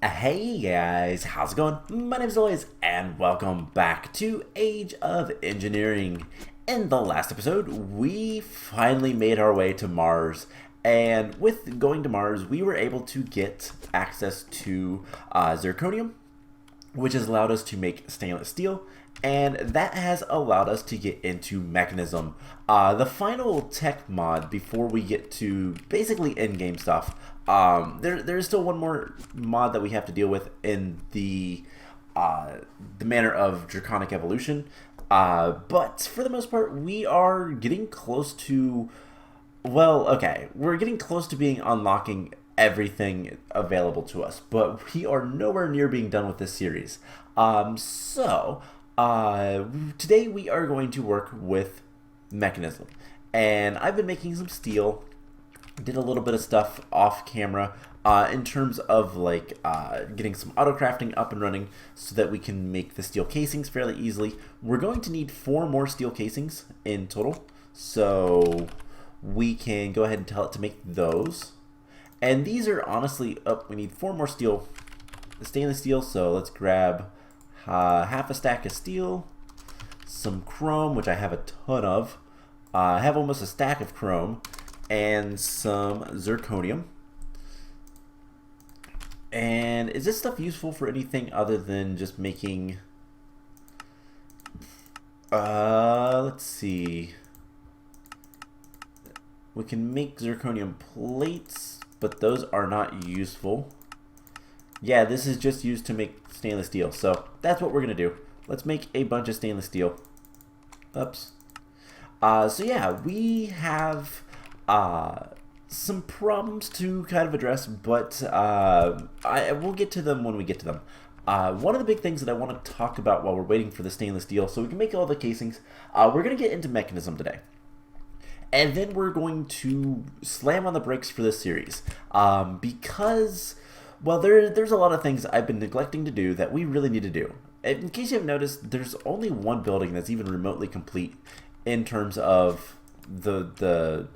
Hey guys, how's it going? My name's Always, and welcome back to Age of Engineering. In the last episode, we finally made our way to Mars, and with going to Mars, we were able to get access to zirconium, which has allowed us to make stainless steel, and that has allowed us to get into Mekanism. The final tech mod before we get to basically in-game stuff. There's still one more mod that we have to deal with in the manner of Draconic Evolution, but for the most part, we are getting close to. Well, okay, we're getting close to being unlocking everything available to us, but we are nowhere near being done with this series. Today we are going to work with Mekanism, and I've been making some steel. Did a little bit of stuff off camera in terms of getting some auto crafting up and running so that we can make the steel casings fairly easily. We're going to need 4 more steel casings in total, so we can go ahead and tell it to make those. And these are honestly we need 4 more stainless steel, so let's grab half a stack of steel, some chrome, which I have a ton of. I have almost a stack of chrome, and some zirconium. And is this stuff useful for anything other than just making let's see. We can make zirconium plates, but those are not useful. Yeah, this is just used to make stainless steel, so that's what we're gonna do. Let's make a bunch of stainless steel. Oops. So yeah, we have some problems to kind of address, but we'll get to them when we get to them. One of the big things that I want to talk about while we're waiting for the stainless steel so we can make all the casings, we're going to get into Mekanism today. And then we're going to slam on the brakes for this series, because, well, there's a lot of things I've been neglecting to do that we really need to do. In case you haven't noticed, there's only one building that's even remotely complete in terms of the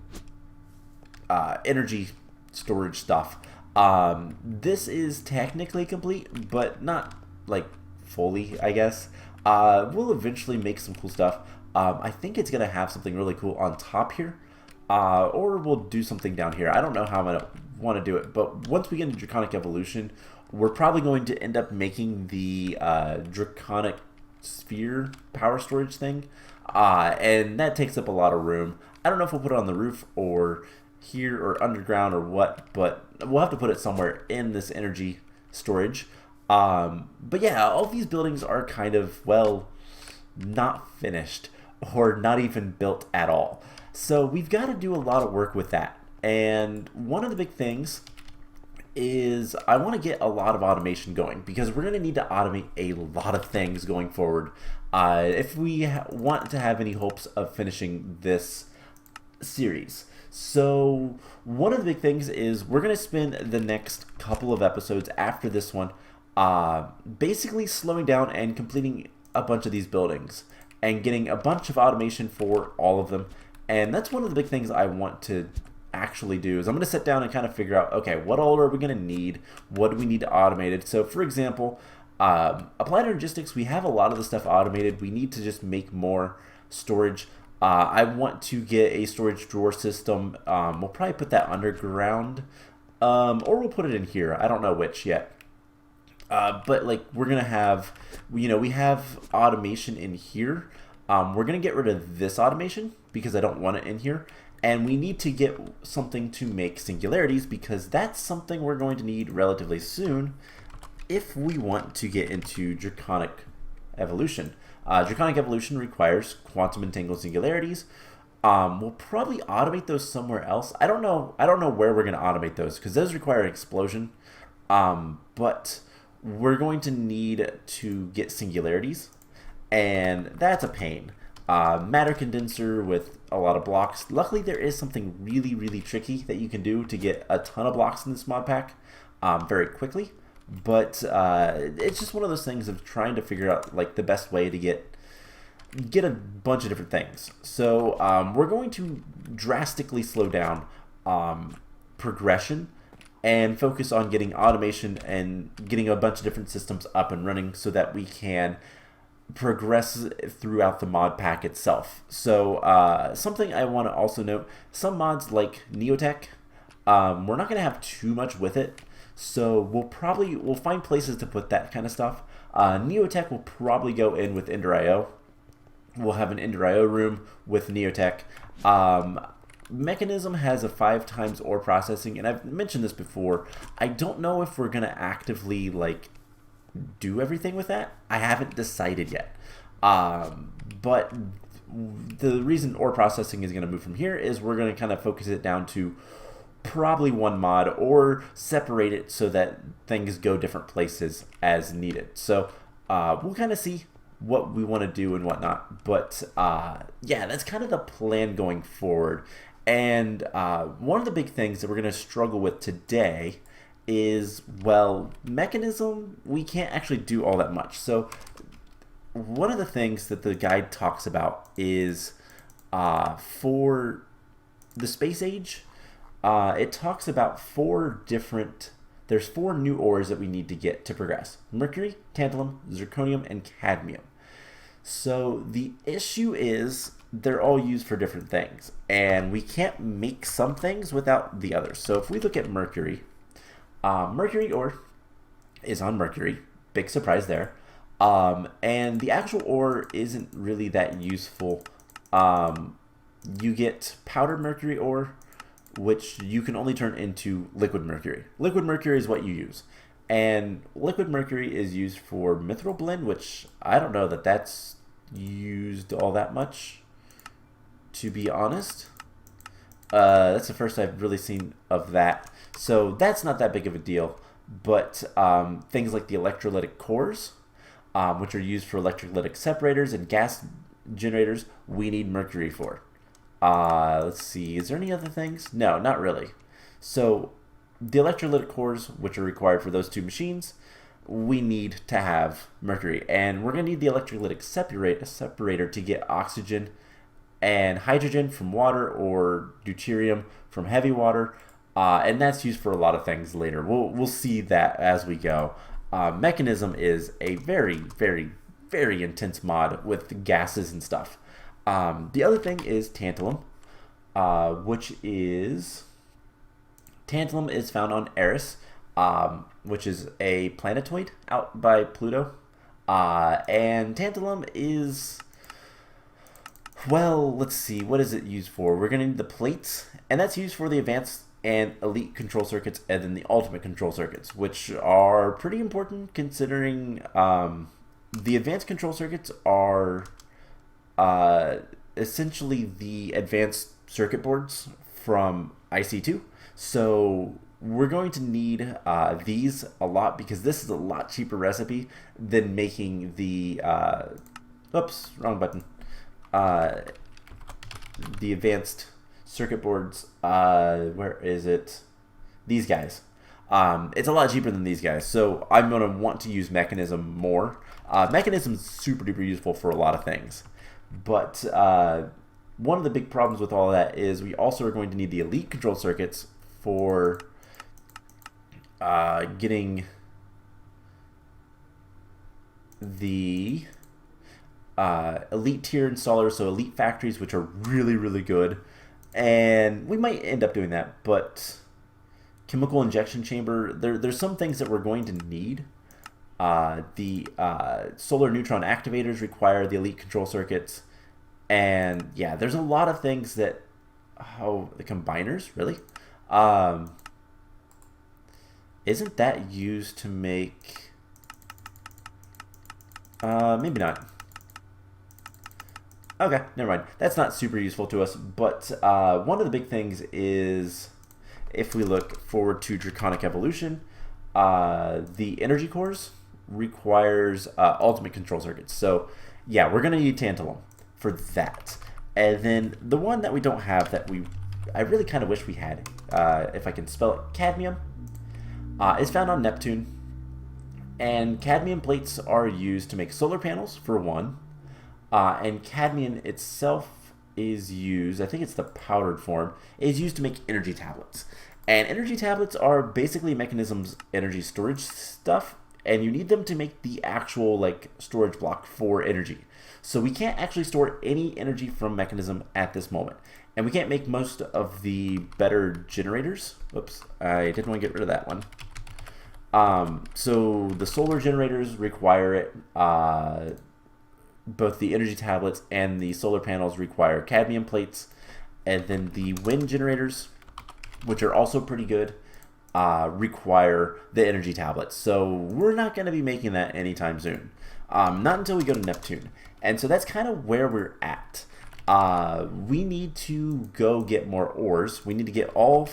energy storage stuff. This is technically complete, but not like fully, I guess. We'll eventually make some cool stuff. I think it's gonna have something really cool on top here, or we'll do something down here. I don't know how I'm gonna want to do it, but once we get into Draconic Evolution, we're probably going to end up making the Draconic Sphere power storage thing, and that takes up a lot of room. I don't know if we'll put it on the roof or here or underground or what, but we'll have to put it somewhere in this energy storage. But yeah, all these buildings are kind of, well, not finished or not even built at all. So we've got to do a lot of work with that. And one of the big things is I want to get a lot of automation going, because we're going to need to automate a lot of things going forward if we want to have any hopes of finishing this series. So one of the big things is we're going to spend the next couple of episodes after this one basically slowing down and completing a bunch of these buildings and getting a bunch of automation for all of them. And that's one of the big things I want to actually do is I'm going to sit down and kind of figure out, okay, what all are we going to need? What do we need to automate it? So for example, applied logistics, we have a lot of the stuff automated. We need to just make more storage. I want to get a storage drawer system. We'll probably put that underground, or we'll put it in here. I don't know which yet. But like we're gonna have, we have automation in here. We're gonna get rid of this automation because I don't want it in here, and we need to get something to make singularities because that's something we're going to need relatively soon if we want to get into Draconic Evolution. Draconic Evolution requires quantum entangled singularities. We'll probably automate those somewhere else. I don't know where we're going to automate those because those require an explosion. But we're going to need to get singularities, and that's a pain. Matter condenser with a lot of blocks. Luckily, there is something really, really tricky that you can do to get a ton of blocks in this mod pack very quickly. But it's just one of those things of trying to figure out like the best way to get a bunch of different things. So we're going to drastically slow down progression and focus on getting automation and getting a bunch of different systems up and running so that we can progress throughout the mod pack itself. So something I want to also note, some mods like Neotech, we're not going to have too much with it, so we'll find places to put that kind of stuff. Neotech will probably go in with Ender IO. We'll have an Ender IO room with Neotech. Mekanism has a 5 times ore processing, and I've mentioned this before. I don't know if we're going to actively do everything with that. I haven't decided yet. But the reason ore processing is going to move from here is we're going to kind of focus it down to probably one mod, or separate it so that things go different places as needed. So we'll kind of see what we want to do and whatnot. But yeah, that's kind of the plan going forward. And one of the big things that we're going to struggle with today is, well, Mekanism, we can't actually do all that much. So one of the things that the guide talks about is for the space age, it talks about there's 4 new ores that we need to get to progress: mercury, tantalum, zirconium, and cadmium. So the issue is they're all used for different things, and we can't make some things without the others. So if we look at mercury, mercury ore is on mercury, big surprise there, and the actual ore isn't really that useful. You get powdered mercury ore, which you can only turn into liquid mercury. Liquid mercury is what you use, and liquid mercury is used for mithril blend, which I don't know that that's used all that much, to be honest. That's the first I've really seen of that, so that's not that big of a deal. But things like the electrolytic cores, which are used for electrolytic separators and gas generators, we need mercury for. Let's see, is there any other things? No, not really. So the electrolytic cores, which are required for those 2 machines, we need to have mercury, and we're going to need the electrolytic separator to get oxygen and hydrogen from water, or deuterium from heavy water, and that's used for a lot of things later. We'll see that as we go. Mekanism is a very, very, very intense mod with gases and stuff. The other thing is tantalum, tantalum is found on Eris, which is a planetoid out by Pluto, and tantalum is, well, let's see, what is it used for? We're going to need the plates, and that's used for the advanced and elite control circuits, and then the ultimate control circuits, which are pretty important considering the advanced control circuits are essentially the advanced circuit boards from IC2. So we're going to need these a lot, because this is a lot cheaper recipe than making the oops, wrong button. The advanced circuit boards. Where is it? These guys. It's a lot cheaper than these guys, so I'm going to want to use Mekanism more. Mekanism is super duper useful for a lot of things, but one of the big problems with all of that is we also are going to need the elite control circuits for getting the elite tier installers, so elite factories, which are really, really good. And we might end up doing that, but chemical injection chamber, there's some things that we're going to need. The solar neutron activators require the elite control circuits, and yeah, there's a lot of things that, the combiners, really? Isn't that used to make, maybe not. Okay, never mind. That's not super useful to us, but one of the big things is, if we look forward to Draconic Evolution, the energy cores requires ultimate control circuits. So yeah, we're going to need tantalum for that. And then the one that we don't have that I really kind of wish we had, if I can spell it, cadmium, is found on Neptune. And cadmium plates are used to make solar panels, for one. And cadmium itself is used, I think it's the powdered form, is used to make energy tablets. And energy tablets are basically Mekanism's energy storage stuff, and you need them to make the actual like storage block for energy. So we can't actually store any energy from Mekanism at this moment. And we can't make most of the better generators. Whoops, I didn't want to get rid of that one. So the solar generators require it. Both the energy tablets and the solar panels require cadmium plates. And then the wind generators, which are also pretty good, require the energy tablets. So we're not going to be making that anytime soon. Not until we go to Neptune. And so that's kind of where we're at. We need to go get more ores. We need to get all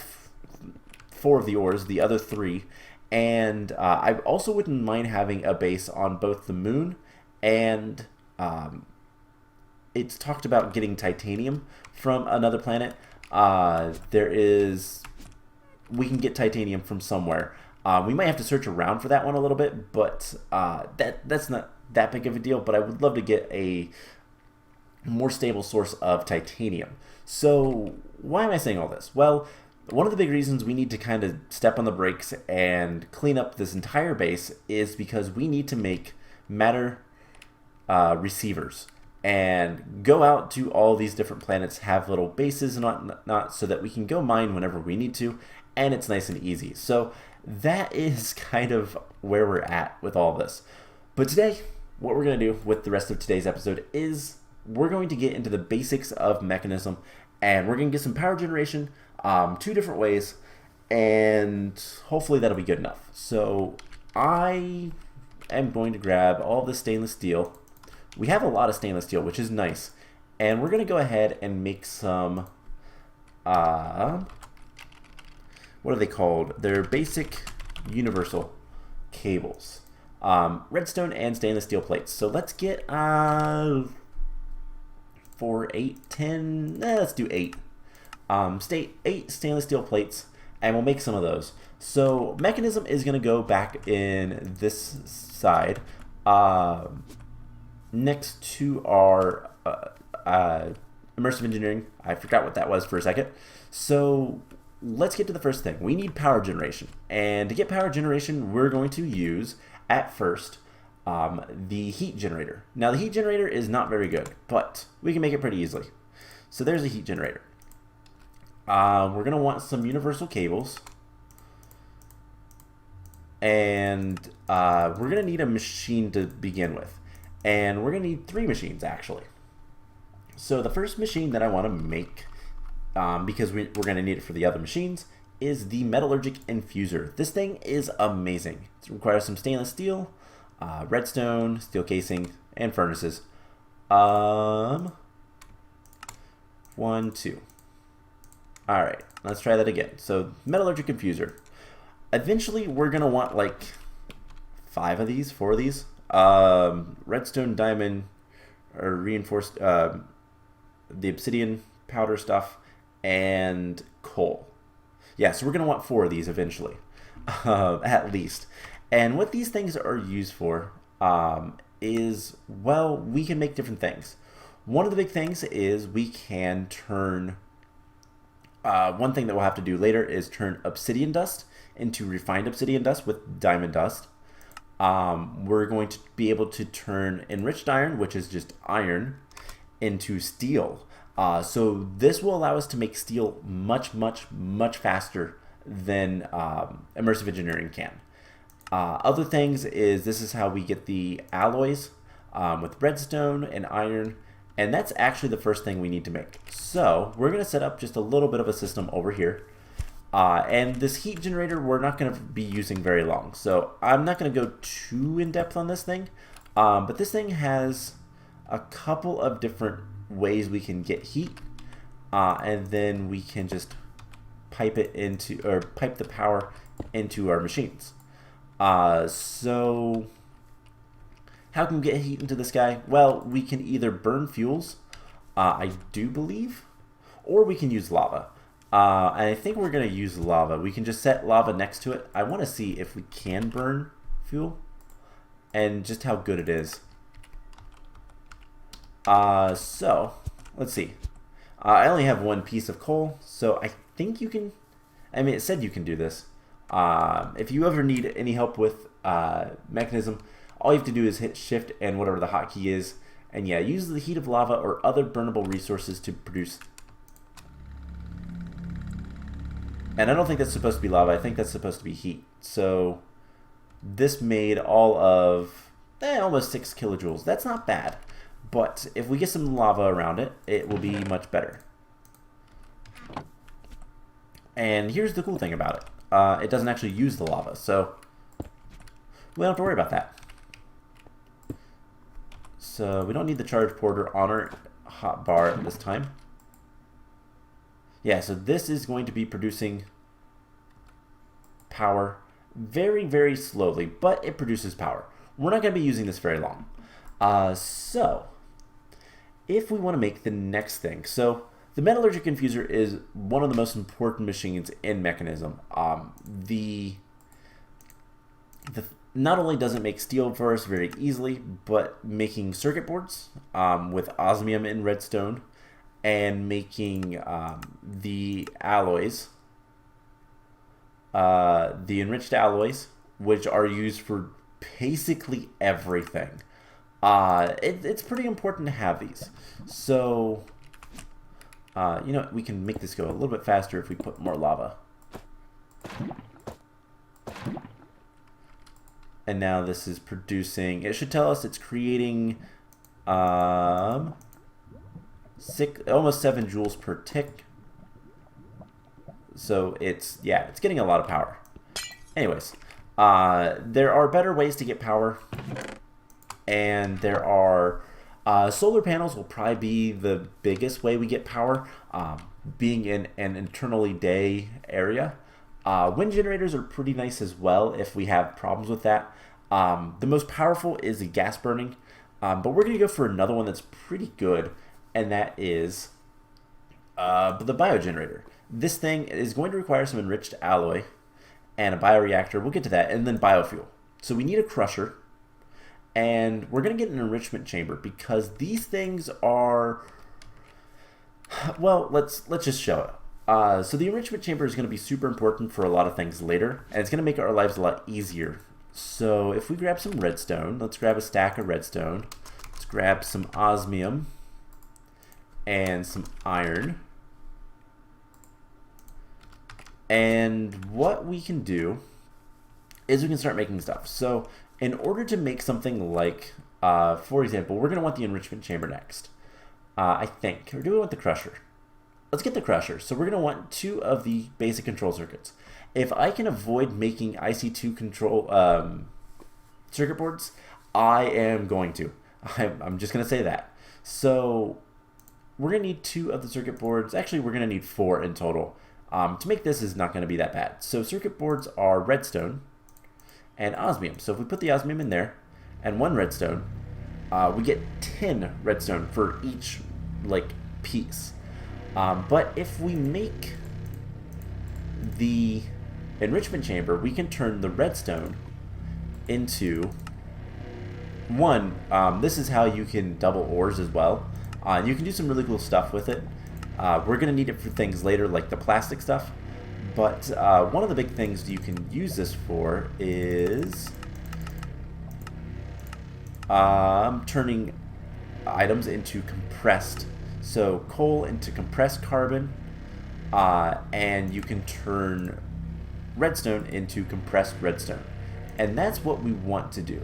4 of the ores, the other 3. And I also wouldn't mind having a base on both the moon and it's talked about getting titanium from another planet. We can get titanium from somewhere. We might have to search around for that one a little bit, but that's not that big of a deal. But I would love to get a more stable source of titanium. So why am I saying all this? Well, one of the big reasons we need to kind of step on the brakes and clean up this entire base is because we need to make matter receivers and go out to all these different planets, have little bases and whatnot, so that we can go mine whenever we need to, and it's nice and easy. So that is kind of where we're at with all this. But today, what we're going to do with the rest of today's episode is we're going to get into the basics of Mekanism, and we're going to get some power generation 2 different ways, and hopefully that'll be good enough. So I am going to grab all this stainless steel. We have a lot of stainless steel, which is nice, and we're going to go ahead and make some what are they called? They're basic universal cables, redstone and stainless steel plates. So let's get 4, 8, 10, let's do 8. 8 stainless steel plates, and we'll make some of those. So Mekanism is going to go back in this side, next to our immersive engineering. I forgot what that was for a second. So let's get to the first thing. We need power generation, and to get power generation, we're going to use at first the heat generator. Now the heat generator is not very good, but we can make it pretty easily. So there's a heat generator. We're going to want some universal cables, and we're going to need a machine to begin with, and we're going to need 3 machines actually. So the first machine that I want to make, because we're going to need it for the other machines, is the Metallurgic Infuser. This thing is amazing. It requires some stainless steel, redstone, steel casing, and furnaces. 1, 2. Alright, let's try that again. So, Metallurgic Infuser. Eventually, we're going to want like 4 of these. Redstone, diamond, or reinforced, the obsidian powder stuff, and coal. Yeah, so we're going to want 4 of these eventually, at least. And what these things are used for is, well, we can make different things. One of the big things is we can turn... one thing that we'll have to do later is turn obsidian dust into refined obsidian dust with diamond dust. We're going to be able to turn enriched iron, which is just iron, into steel. So this will allow us to make steel much, much, much faster than immersive engineering can. Other things is this is how we get the alloys with redstone and iron. And that's actually the first thing we need to make. So we're going to set up just a little bit of a system over here. And this heat generator we're not going to be using very long. So I'm not going to go too in depth on this thing. But this thing has a couple of different ways we can get heat. And then we can just pipe the power into our machines. So how can we get heat into this guy? Well, we can either burn fuels, I do believe, or we can use lava. And I think we're going to use lava. We can just set lava next to it. I want to see if we can burn fuel and just how good it is. So, let's see. I only have 1 piece of coal, so I think you can... I mean, it said you can do this. If you ever need any help with Mekanism, all you have to do is hit Shift and whatever the hotkey is, and yeah, use the heat of lava or other burnable resources to produce. And I don't think that's supposed to be lava. I think that's supposed to be heat. So this made all of almost 6 kilojoules. That's not bad. But if we get some lava around it, it will be much better. And here's the cool thing about it. It doesn't actually use the lava, so we don't have to worry about that. So we don't need the charge porter on our hotbar at this time. Yeah, so this is going to be producing power very, very slowly, but it produces power. We're not going to be using this very long. So if we want to make the next thing, so the Metallurgic Infuser is one of the most important machines in Mekanism. Not only does it make steel for us very easily, but making circuit boards with osmium and redstone, and making the alloys, the enriched alloys, which are used for basically everything. It's pretty important to have these. So, you know, we can make this go a little bit faster if we put more lava. And now this is producing, it should tell us it's creating almost 7 joules per tick. So it's getting a lot of power. Anyways, there are better ways to get power, and there are solar panels will probably be the biggest way we get power, being in an internally day area. Wind generators are pretty nice as well if we have problems with that. The most powerful is the gas burning, but we're going to go for another one that's pretty good, and that is the Biogenerator. This thing is going to require some enriched alloy and a bioreactor. We'll get to that, and then biofuel. So we need a crusher, and we're going to get an enrichment chamber because these things are, well, let's just show it. So the enrichment chamber is going to be super important for a lot of things later, and it's going to make our lives a lot easier. So if we grab some redstone, let's grab a stack of redstone. Let's grab some osmium and some iron. And what we can do is we can start making stuff. So in order to make something like, for example, we're going to want the enrichment chamber next, I think. Or do we want the crusher? Let's get the crusher. So we're going to want 2 of the basic control circuits. If I can avoid making IC2 control circuit boards, I am going to. I'm just going to say that. So we're going to need 2 of the circuit boards. Actually, we're going to need 4 in total. To make this is not going to be that bad. So circuit boards are redstone and osmium. So if we put the osmium in there and 1 redstone, we get 10 redstone for each piece. But if we make the enrichment chamber, we can turn the redstone into 1. This is how you can double ores as well. You can do some really cool stuff with it. We're going to need it for things later, like the plastic stuff. But one of the big things you can use this for is turning items into compressed. So coal into compressed carbon, and you can turn redstone into compressed redstone. And that's what we want to do.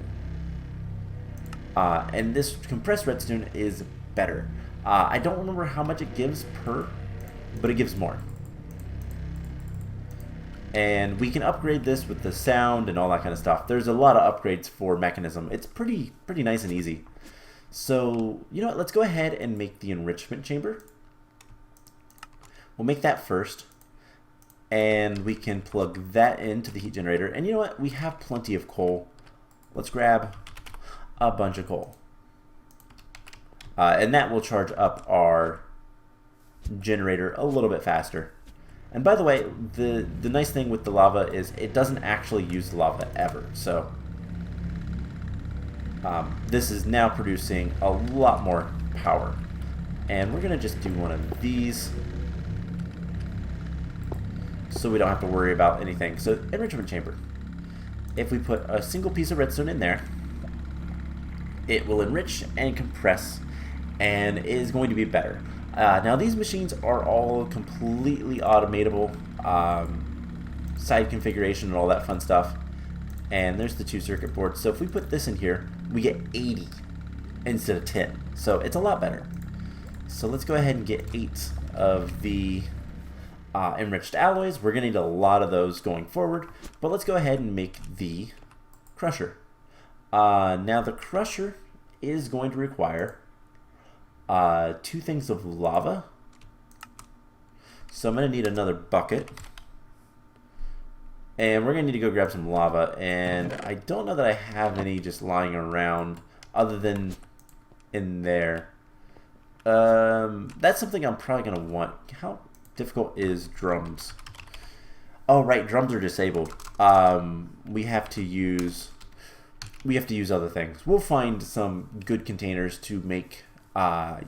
And this compressed redstone is better. I don't remember how much it gives per, but it gives more. And we can upgrade this with the sound and all that kind of stuff. There's a lot of upgrades for Mekanism. It's pretty nice and easy. So, you know what, let's go ahead and make the enrichment chamber. We'll make that first. And we can plug that into the heat generator. And you know what, we have plenty of coal. Let's grab a bunch of coal. And that will charge up our generator a little bit faster. And by the way, the nice thing with the lava is it doesn't actually use the lava ever. So this is now producing a lot more power. And we're going to just do one of these. so we don't have to worry about anything. So Enrichment Chamber. If we put a single piece of redstone in there, it will enrich and compress, and is going to be better. Now these machines are all completely automatable, side configuration and all that fun stuff. And there's the 2 circuit boards. So if we put this in here, we get 80 instead of 10. So it's a lot better. So let's go ahead and get 8 of the enriched alloys. We're going to need a lot of those going forward. But let's go ahead and make the crusher. Now the crusher is going to require 2 things of lava. So I'm going to need another bucket. And we're going to need to go grab some lava. And I don't know that I have any just lying around other than in there. That's something I'm probably going to want. How difficult is drums? Oh, right. Drums are disabled. We have to use other things. We'll find some good containers to make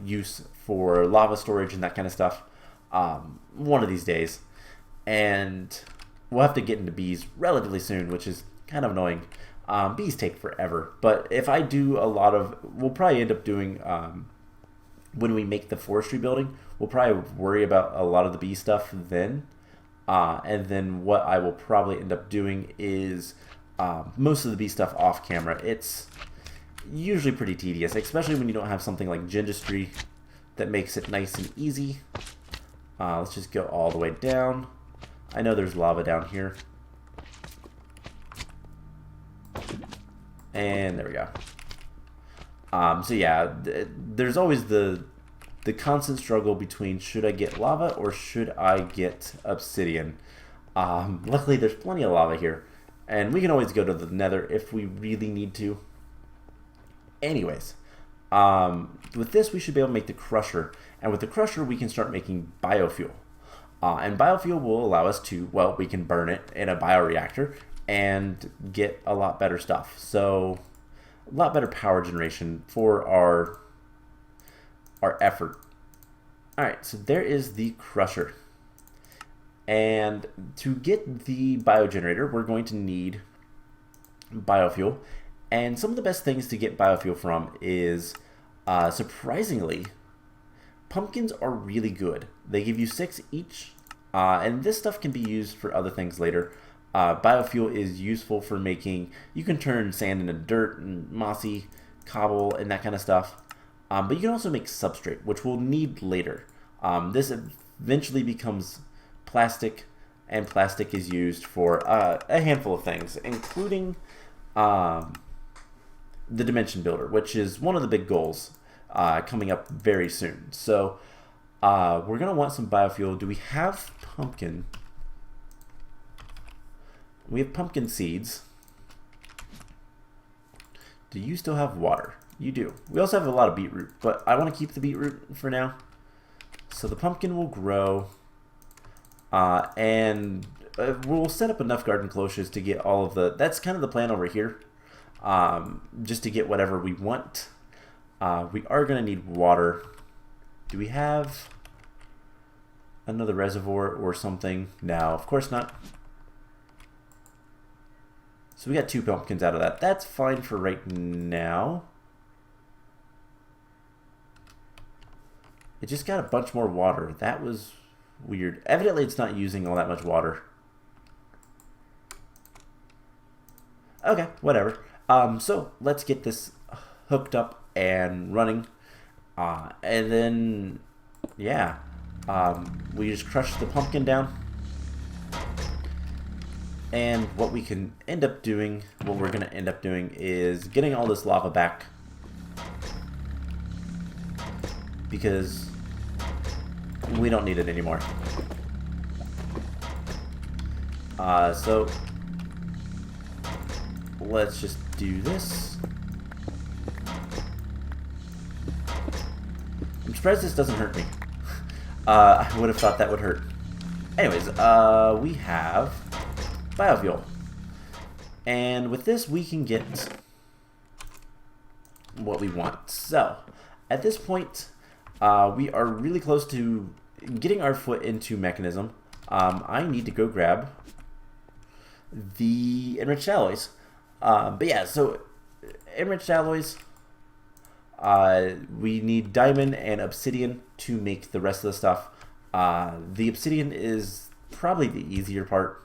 use for lava storage and that kind of stuff one of these days. And we'll have to get into bees relatively soon, which is kind of annoying. Bees take forever. But if I do a lot of... We'll probably end up doing... when we make the forestry building, we'll probably worry about a lot of the bee stuff then. And then what I will probably end up doing is most of the bee stuff off camera. It's usually pretty tedious, especially when you don't have something like Gendustry that makes it nice and easy. Let's just go all the way down. I know there's lava down here. And there we go. So yeah, there's always the constant struggle between should I get lava or should I get obsidian. Luckily there's plenty of lava here, and we can always go to the nether if we really need to. Anyways, with this we should be able to make the crusher, and with the crusher we can start making biofuel. And biofuel will allow us to, well, we can burn it in a bioreactor and get a lot better stuff. So a lot better power generation for our effort. Alright, so there is the crusher. And to get the biogenerator, we're going to need biofuel. And some of the best things to get biofuel from is, surprisingly, pumpkins are really good. They give you 6 each, and this stuff can be used for other things later. Biofuel is useful for making, you can turn sand into dirt and mossy cobble and that kind of stuff. But you can also make substrate, which we'll need later. This eventually becomes plastic, and plastic is used for a handful of things, including the dimension builder, which is one of the big goals coming up very soon. So we're going to want some biofuel. Do we have pumpkin? We have pumpkin seeds. Do you still have water? You do. We also have a lot of beetroot, but I want to keep the beetroot for now. So the pumpkin will grow, and we'll set up enough garden cloches to get all of the... That's kind of the plan over here, just to get whatever we want. We are going to need water. Do we have another reservoir or something? No, of course not. So we got 2 pumpkins out of that. That's fine for right now. It just got a bunch more water. That was weird. Evidently it's not using all that much water. Okay, whatever. So let's get this hooked up and running. And then, yeah, we just crush the pumpkin down. And what we can end up doing, what we're going to end up doing is getting all this lava back. Because we don't need it anymore. So let's just do this. I'm surprised this doesn't hurt me. I would have thought that would hurt. Anyways, we have biofuel. And with this we can get what we want. So at this point we are really close to getting our foot into Mekanism. I need to go grab the Enriched Alloys. But yeah, so Enriched Alloys, we need diamond and obsidian to make the rest of the stuff. The obsidian is probably the easier part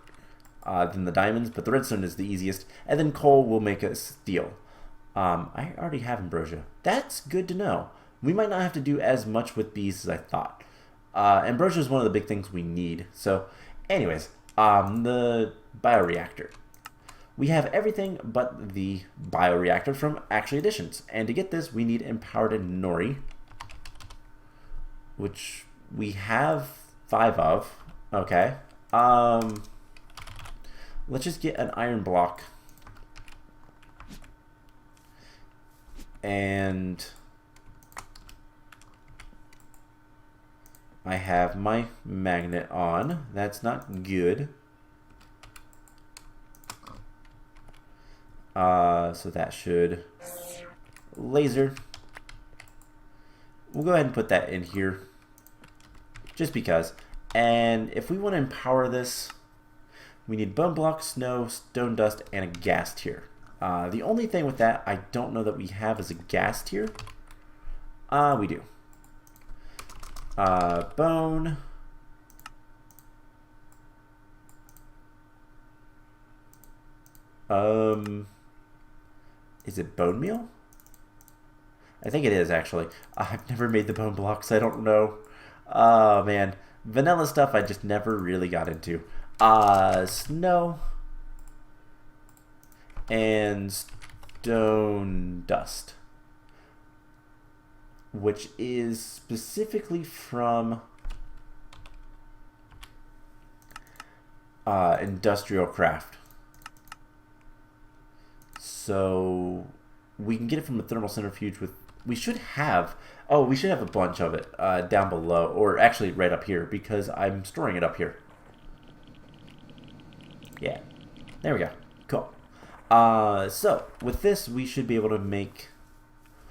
than the diamonds, but the redstone is the easiest. And then coal will make us steel. I already have ambrosia. That's good to know. We might not have to do as much with these as I thought. Ambrosia is one of the big things we need. So, anyways, the bioreactor. We have everything but the bioreactor from Actually Additions. And to get this, we need empowered nori, which we have 5 of. Okay. Let's just get an iron block. And I have my magnet on. That's not good. So that should laser. We'll go ahead and put that in here just because. And if we want to empower this, we need bone block, snow, stone dust, and a gas tier. The only thing with that I don't know that we have is a gas tier. We do. Bone. Is it bone meal? I think it is, actually. I've never made the bone blocks. I don't know. Oh, man. Vanilla stuff I just never really got into. Snow. And stone dust. Which is specifically from industrial craft. So we can get it from a thermal centrifuge with, we should have a bunch of it down below, or actually right up here, because I'm storing it up here. Yeah, there we go. Cool. So with this, we should be able to make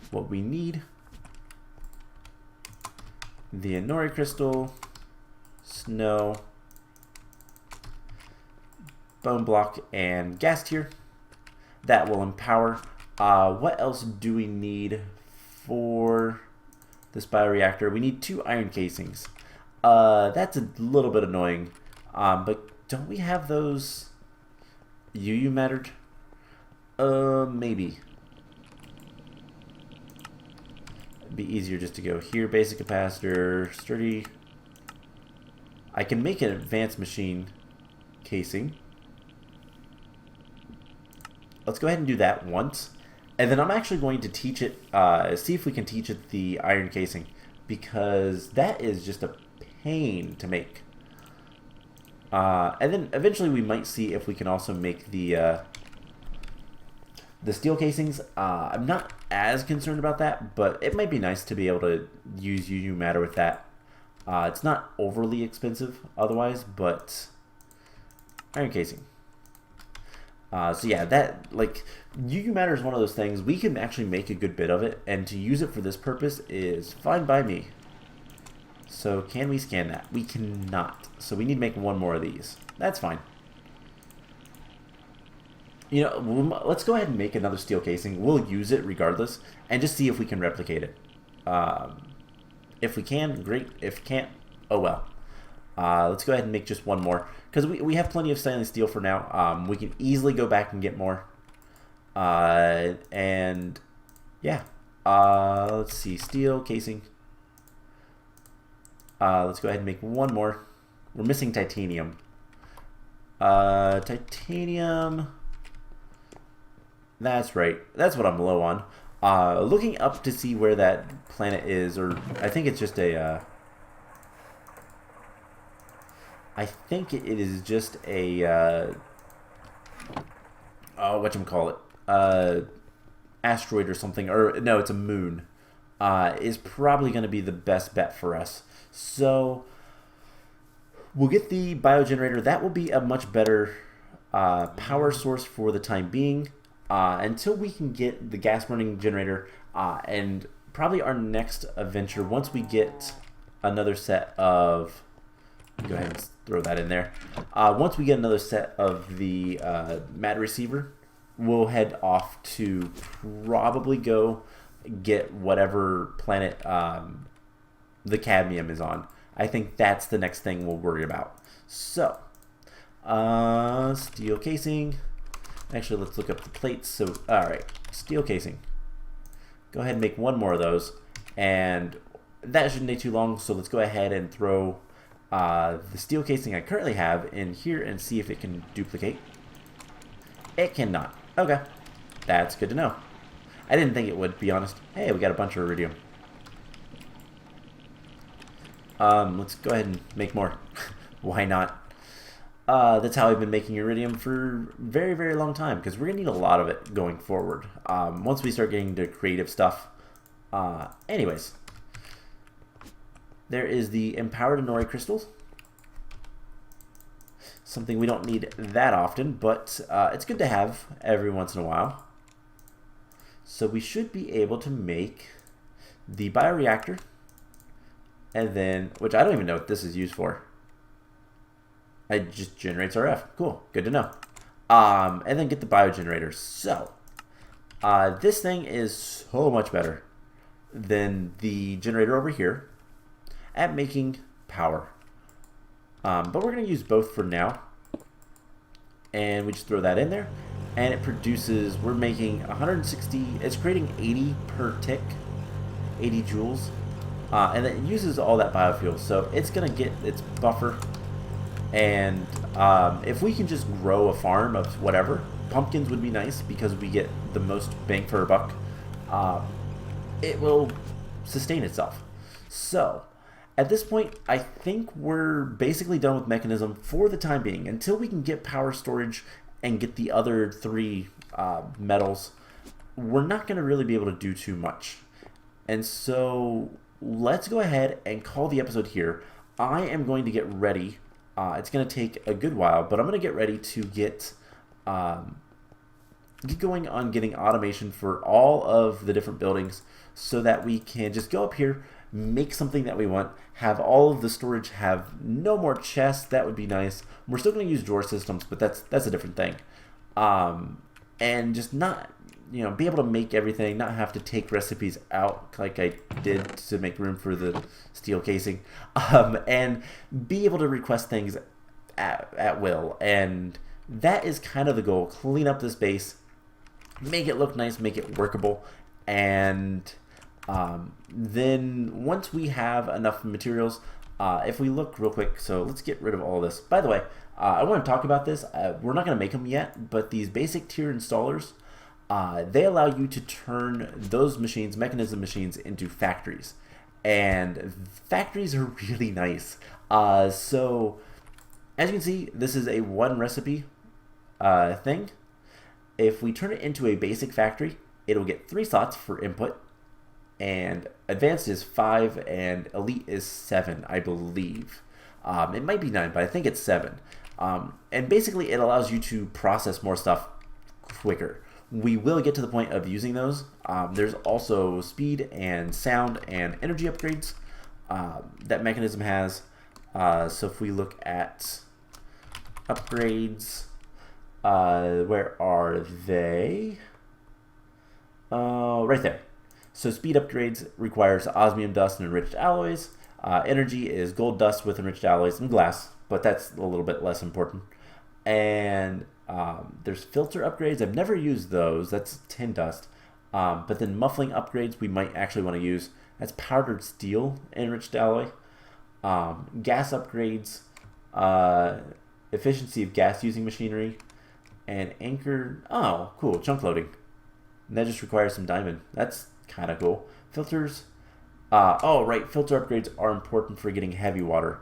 what we need. The nori crystal, snow, bone block, and gas tier. That will empower. What else do we need for this bioreactor? We need 2 iron casings. That's a little bit annoying. But don't we have those UU mattered? Maybe. It'd be easier just to go here, basic capacitor, sturdy. I can make an advanced machine casing. Let's go ahead and do that once. And then I'm actually going to teach it, see if we can teach it the iron casing, because that is just a pain to make. And then eventually we might see if we can also make the steel casings. I'm not as concerned about that, but it might be nice to be able to use UU matter with that. It's not overly expensive otherwise, but iron casing. So yeah, that, like, UU matter is one of those things. We can actually make a good bit of it, and to use it for this purpose is fine by me. So can we scan that? We cannot. So we need to make 1 more of these. That's fine. You know, let's go ahead and make another steel casing. We'll use it regardless, and just see if we can replicate it. If we can, great. If can't, oh well. Let's go ahead and make just 1 more, because we have plenty of stainless steel for now. We can easily go back and get more. And yeah, let's see, steel casing. Let's go ahead and make 1 more. We're missing titanium. Titanium. That's right. That's what I'm low on. Looking up to see where that planet is, or I think it's just a. I think it is just a. Whatchamacallit? Asteroid or something, or no, it's a moon. Is probably going to be the best bet for us. So we'll get the biogenerator. That will be a much better power source for the time being, until we can get the gas burning generator, and probably our next adventure, once we get another set of Go ahead and throw that in there. Once we get another set of the matte receiver, we'll head off to probably go get whatever planet the cadmium is on. I think that's the next thing we'll worry about. So, steel casing. Actually, let's look up the plates. So, alright, steel casing. Go ahead and make one more of those. And that shouldn't take too long, so let's go ahead and throw the steel casing I currently have in here and see if it can duplicate. It cannot. Okay, that's good to know. I didn't think it would, to be honest. Hey, we got a bunch of iridium. Let's go ahead and make more. Why not? That's how I've been making iridium for a very, very long time, because we're going to need a lot of it going forward. Once we start getting to creative stuff. Anyways. There is the empowered Inori crystals. Something we don't need that often, but it's good to have every once in a while. So we should be able to make the bioreactor, and then, which I don't even know what this is used for. It just generates RF. Cool, good to know. And then get the biogenerator. So this thing is so much better than the generator over here at making power. But we're going to use both for now. And we just throw that in there. And it produces, we're making 160, it's creating 80 per tick, 80 joules. And it uses all that biofuel. So it's going to get its buffer. And if we can just grow a farm of whatever, pumpkins would be nice because we get the most bang for a buck. It will sustain itself. So, at this point, I think we're basically done with Mekanism for the time being. Until we can get power storage and get the other three metals, we're not going to really be able to do too much. And so, let's go ahead and call the episode here. I am going to get ready. It's going to take a good while, but I'm going to get ready to get going on getting automation for all of the different buildings so that we can just go up here, make something that we want, have all of the storage, have no more chests. That would be nice. We're still going to use drawer systems, but that's a different thing. And just not, be able to make everything, not have to take recipes out like I did to make room for the steel casing, and be able to request things at will. And that is kind of the goal. Clean up this base, make it look nice, make it workable, and then once we have enough materials, if we look real quick, so let's get rid of all this. By the way, I want to talk about this. We're not going to make them yet, but these basic tier installers, they allow you to turn those machines, Mekanism machines, into factories. And factories are really nice. So, as you can see, this is a one recipe thing. If we turn it into a basic factory, it'll get 3 slots for input. And advanced is 5, and elite is 7, I believe. It might be 9, but I think it's 7. And basically, it allows you to process more stuff quicker. We will get to the point of using those. There's also speed and sound and energy upgrades that Mekanism has. So if we look at upgrades, where are they? Right there. So speed upgrades requires osmium dust and enriched alloys. Energy is gold dust with enriched alloys and glass, but that's a little bit less important. And there's filter upgrades. I've never used those. That's tin dust. But then muffling upgrades we might actually want to use. That's powdered steel enriched alloy. Gas upgrades. Efficiency of gas using machinery. And anchor. Oh, cool. Chunk loading. And that just requires some diamond. That's kind of cool. Filters. Oh, right. Filter upgrades are important for getting heavy water,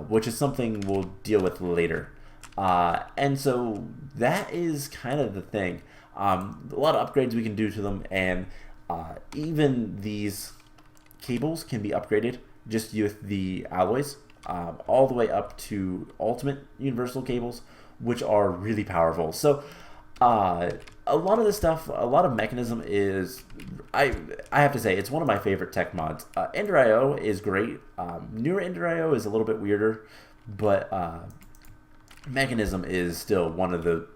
which is something we'll deal with later. And so that is kind of the thing. A lot of upgrades we can do to them, and even these cables can be upgraded just with the alloys, all the way up to ultimate universal cables, which are really powerful. So a lot of this stuff, a lot of Mekanism is, I have to say, it's one of my favorite tech mods. Ender.io is great. Newer Ender.io is a little bit weirder, but Mekanism is still one of the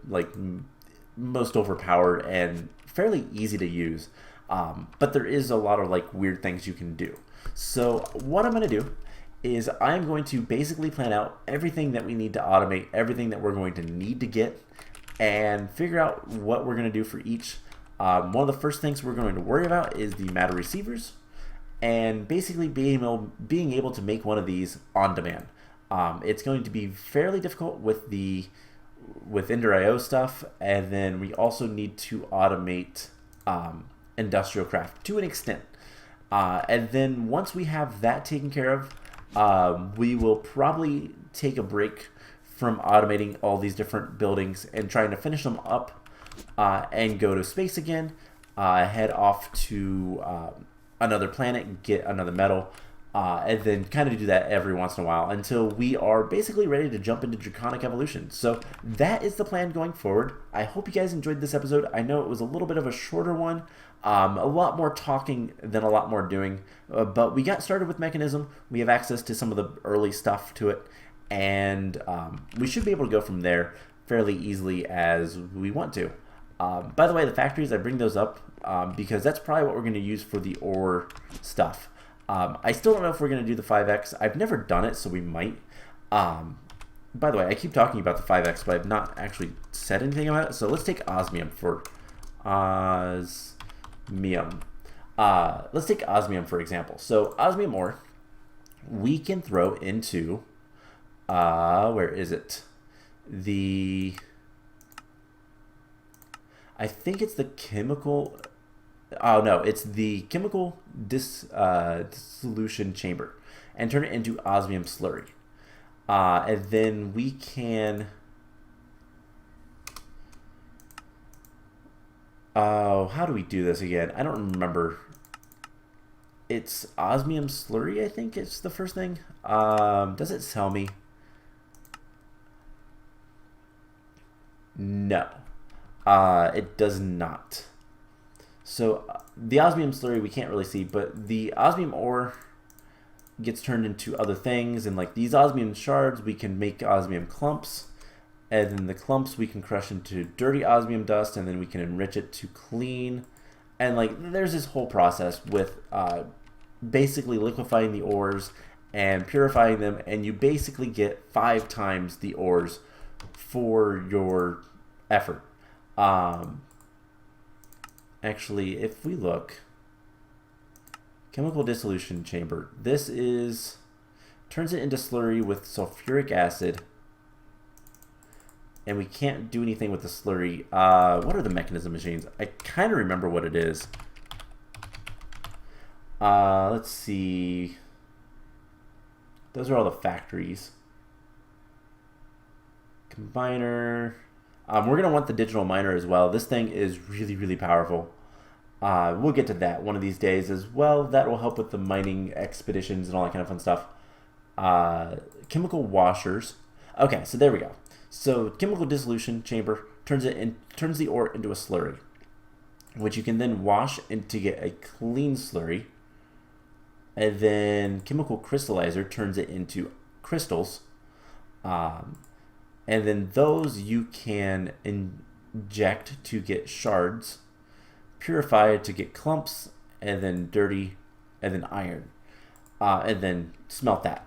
most overpowered and fairly easy to use. But there is a lot of weird things you can do. So what I'm going to do is I'm going to basically plan out everything that we need to automate, everything that we're going to need to get, and figure out what we're going to do for each. One of the first things we're going to worry about is the matter receivers, and basically being able to make one of these on demand. It's going to be fairly difficult with Ender IO stuff, and then we also need to automate industrial craft to an extent. And then once we have that taken care of, we will probably take a break from automating all these different buildings and trying to finish them up, and go to space again, head off to another planet, get another metal, and then kind of do that every once in a while until we are basically ready to jump into Draconic Evolution. So that is the plan going forward. I hope you guys enjoyed this episode. I know it was a little bit of a shorter one, a lot more talking than a lot more doing, but we got started with Mekanism. We have access to some of the early stuff to it, and we should be able to go from there fairly easily as we want to. By the way, the factories, I bring those up because that's probably what we're going to use for the ore stuff. I still don't know if we're going to do the 5x. I've never done it, so we might. By the way, I keep talking about the 5x, but I've not actually said anything about it. So let's take osmium for osmium. Let's take osmium for example. So osmium ore, we can throw into where is it? I think it's the chemical. Oh no, it's the chemical dissolution chamber, and turn it into osmium slurry. And then we can. Oh, how do we do this again? I don't remember. It's osmium slurry, I think it's the first thing. Does it tell me? No. It does not. So the osmium slurry we can't really see, but the osmium ore gets turned into other things, and these osmium shards we can make osmium clumps, and then the clumps we can crush into dirty osmium dust, and then we can enrich it to clean. And there's this whole process with basically liquefying the ores and purifying them, and you basically get 5 times the ores for your effort. Actually, if we look, chemical dissolution chamber, this turns it into slurry with sulfuric acid, and we can't do anything with the slurry. What are the Mekanism machines? I kind of remember what it is. Let's see. Those are all the factories. Combiner. We're going to want the digital miner as well. This thing is really, really powerful. We'll get to that one of these days as well. That will help with the mining expeditions and all that kind of fun stuff. Chemical washers. Okay, so there we go. So chemical dissolution chamber turns the ore into a slurry, which you can then wash to get a clean slurry. And then chemical crystallizer turns it into crystals. And then those you can inject to get shards, purify to get clumps, and then dirty, and then iron, and then smelt that.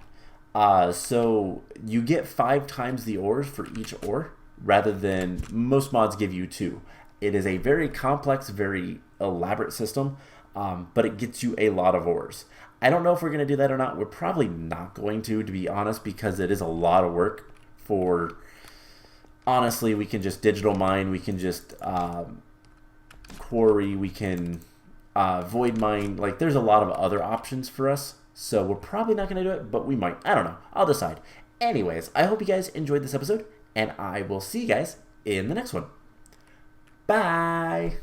So you get 5 times the ores for each ore, rather than most mods give you 2. It is a very complex, very elaborate system, but it gets you a lot of ores. I don't know if we're going to do that or not. We're probably not going to be honest, because it is a lot of work for... Honestly, we can just digital mine, we can just quarry, we can void mine. There's a lot of other options for us. So we're probably not going to do it, but we might. I don't know. I'll decide. Anyways, I hope you guys enjoyed this episode, and I will see you guys in the next one. Bye!